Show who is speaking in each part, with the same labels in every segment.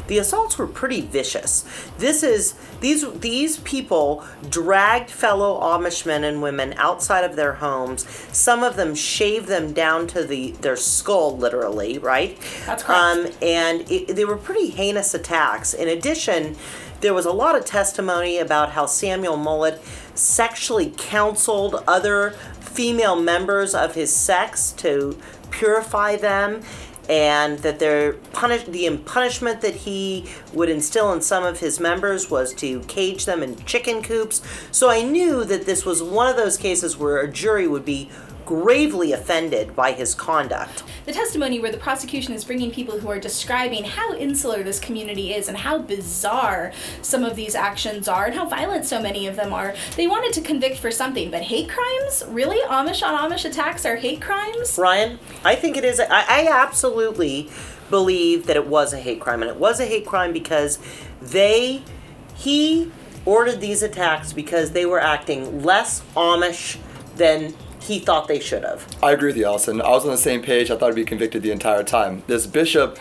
Speaker 1: the assaults were pretty vicious. These people dragged fellow Amish men and women outside of their homes. Some of them shaved them down to their skull, literally, right?
Speaker 2: That's correct.
Speaker 1: They were pretty heinous attacks. In addition, there was a lot of testimony about how Samuel Mullet sexually counseled other female members of his sex to purify them, and that the punishment that he would instill in some of his members was to cage them in chicken coops. So I knew that this was one of those cases where a jury would be gravely offended by his conduct.
Speaker 2: The testimony where the prosecution is bringing people who are describing how insular this community is and how bizarre some of these actions are and how violent so many of them are. They wanted to convict for something, but hate crimes? Really? Amish on Amish attacks are hate crimes?
Speaker 1: Ryan, I think it is. I absolutely believe that it was a hate crime, and it was a hate crime because he ordered these attacks because they were acting less Amish than he thought they should have.
Speaker 3: I agree with you, Alison. I was on the same page. I thought he'd be convicted the entire time. This bishop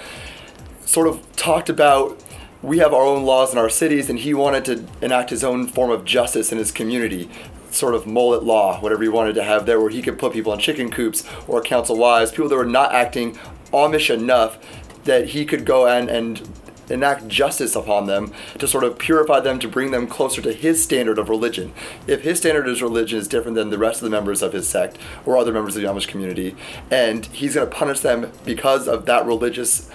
Speaker 3: sort of talked about, we have our own laws in our cities, and he wanted to enact his own form of justice in his community. Sort of mullet law, whatever he wanted to have there, where he could put people in chicken coops or counsel wives, people that were not acting Amish enough that he could go and enact justice upon them to sort of purify them, to bring them closer to his standard of religion. If his standard of religion is different than the rest of the members of his sect or other members of the Amish community, and he's going to punish them because of that religious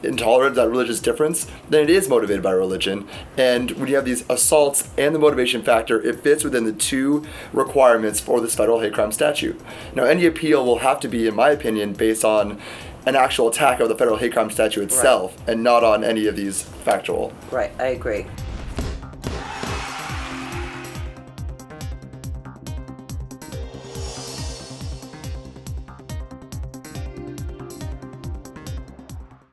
Speaker 3: intolerance, that religious difference, then it is motivated by religion. And when you have these assaults and the motivation factor, it fits within the two requirements for this federal hate crime statute. Now, any appeal will have to be, in my opinion, based on an actual attack of the federal hate crime statute itself, right, and not on any of these factual.
Speaker 1: Right, I agree.